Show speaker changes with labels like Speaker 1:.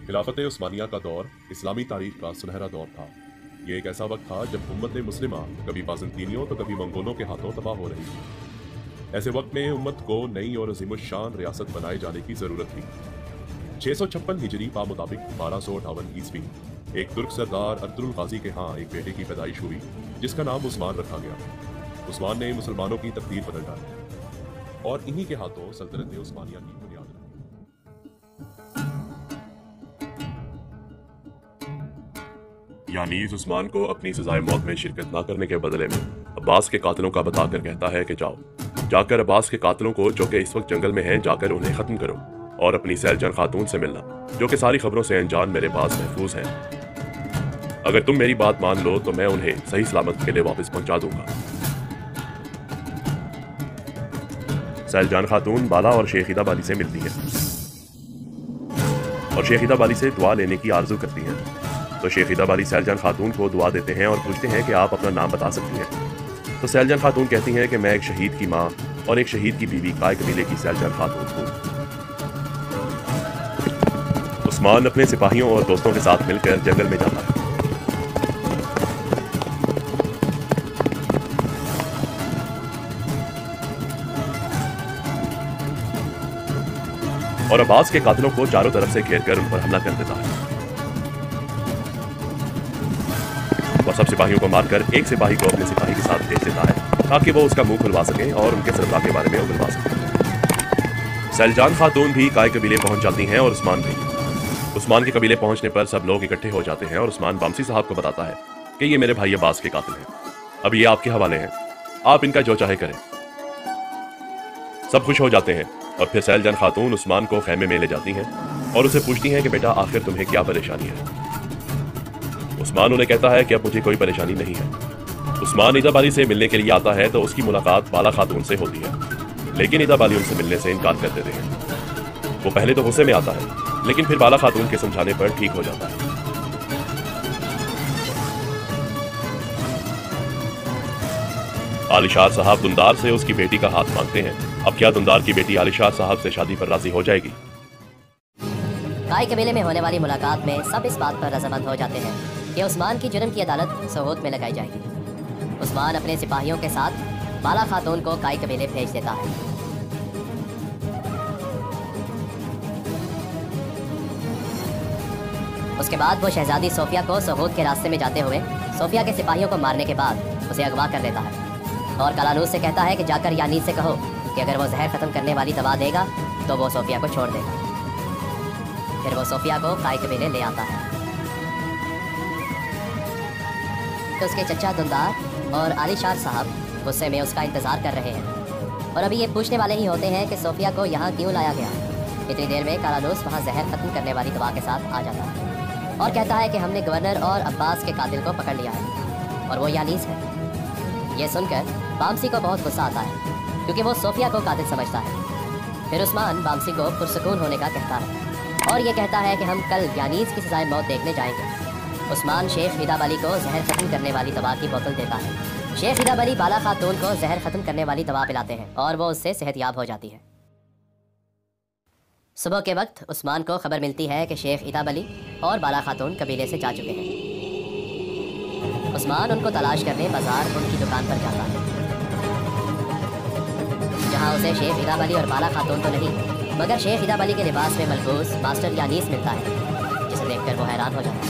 Speaker 1: खिलाफत उस्मानिया का दौर इस्लामी तारीख का सुनहरा दौर था। ये एक ऐसा वक्त था जब उम्मत मुस्लिमा कभी बाज़ंतीनियों तो कभी मंगोलों के हाथों तबाह हो रही थी। ऐसे वक्त में उम्मत को नई और अज़ीमुश्शान रियासत बनाए जाने की ज़रूरत थी। 656 हिजरी पा मुताबिक 1258 ईस्वी एक तुर्क सरदार अर्तुगरुल गाजी के यहाँ एक बेटे की पैदाइश हुई जिसका नाम उस्मान रखा गया। उस्मान ने मुसलमानों की तकदीर बदल डाली और इन्हीं के हाथों सल्तनत उस्मानिया की बुनियाद रखी। यानीज़ उस्मान को अपनी सजाए मौत में शिरकत न करने के बदले में अब्बास के कातिलों का बताकर कहता है कि जाकर अब्बास के कातिलों को जो कि इस वक्त जंगल में हैं जाकर उन्हें खत्म करो और अपनी सैलजन खातून से मिलना जो कि सारी खबरों से अनजान मेरे पास महफूज हैं। अगर तुम मेरी बात मान लो तो मैं उन्हें सही सलामत के लिए वापस पहुंचा दूंगा। सैलजान खातून बाला और शेख ईदा बाली से मिलती है और शेख ईदा बाली से दुआ लेने की आरजू करती हैं। तो शेख ईदा बाली सैलजान खातून को दुआ देते हैं और पूछते हैं कि आप अपना नाम बता सकती हैं। तो सैलजान खातून कहती हैं कि मैं एक शहीद की माँ और एक शहीद की बीवी काय कबीले की सैलजान खातून हूँ। उस्मान अपने सिपाहियों और दोस्तों के साथ मिलकर जंगल में जाता है और अब्बास के कातिलों को चारों तरफ से घेरकर उन पर हमला कर देता है और सब सिपाहियों को मारकर एक सिपाही को अपने सिपाही के साथ भेज देता है ताकि वो उसका मुंह खुलवा सके और उनके सरदार के बारे में उगलवा सके। सैलजान खातून भी काय कबीले पहुंच जाती हैं और उस्मान भी। उस्मान के कबीले पहुंचने पर सब लोग इकट्ठे हो जाते हैं और उस्मान बामसी साहब को बताता है कि ये मेरे भाई अब्बास के कातिल हैं। अब ये आपके हवाले हैं, आप इनका जो चाहे करें। सब खुश हो जाते हैं और फिर सैलजान खातून उस्मान को खैमे में ले जाती हैं और उसे पूछती हैं कि बेटा आखिर तुम्हें क्या परेशानी है। उस्मान उन्हें कहता है कि अब मुझे कोई परेशानी नहीं है। उस्मान ईदा बाली से मिलने के लिए आता है तो उसकी मुलाकात बाला खातून से होती है, लेकिन ईदा बाली उनसे मिलने से इनकार कर देते हैं। वो पहले तो गुस्से में आता है लेकिन फिर बाला खातून के समझाने पर ठीक हो जाता है। आलिशार साहब दुंदार से उसकी बेटी का हाथ मांगते हैं। अब क्या दुंदार की बेटी आलिशार साहब से शादी पर राजी हो जाएगी?
Speaker 2: काय कबीले में होने वाली मुलाकात में सब इस बात पर रजामंद हो जाते हैं कि उस्मान की जुर्म की अदालत सोहूत में लगाई जाएगी। उस्मान अपने सिपाहियों के साथ बाला खातून को काय कबीले भेज देता है। उसके बाद वो शहजादी सोफिया को सोहूत के रास्ते में जाते हुए सोफिया के सिपाहियों को मारने के बाद उसे अगवा कर लेता है और कलानूस से कहता है कि जाकर यानीस से कहो कि अगर वो जहर खत्म करने वाली दवा देगा तो वो सोफिया को छोड़ देगा। फिर वो सोफिया को काय कबीले ले आता है। तो उसके चचा दुंदार और आलिशार साहब गुस्से में उसका इंतजार कर रहे हैं और अभी ये पूछने वाले ही होते हैं कि सोफिया को यहाँ क्यों लाया गया। इतनी देर में कलानूस वहाँ जहर खत्म करने वाली दवा के साथ आ जाता है और कहता है कि हमने गवर्नर और अब्बास के कातिल को पकड़ लिया है और वो यानीस है। ये सुनकर बामसी को बहुत गुस्सा आता है क्योंकि वो सोफिया को कातिल समझता है। फिर उस्मान बामसी को पुरसुकून होने का कहता है और ये कहता है कि हम कल यानीस की सजाए मौत देखने जाएंगे। उस्मान शेख ईदा बाली को जहर खत्म करने वाली दवा की बोतल देता है। शेख ईदा बाली बाला खातून को जहर खत्म करने वाली दवा पिलाते हैं और वो उससे सेहतयाब हो जाती है। सुबह के वक्त उस्मान को खबर मिलती है कि शेख ईदा बाली और बाला खातून कबीले से जा चुके हैं। उस्मान उनको तलाश करने बाजार उनकी दुकान पर जाता है जहाँ उसे शेख ईदा बाली और बाला खातून तो नहीं मगर शेख ईदा बाली के लिबास में मलबूस मास्टर यानीस मिलता है जिसे देखकर वो हैरान हो जाता है।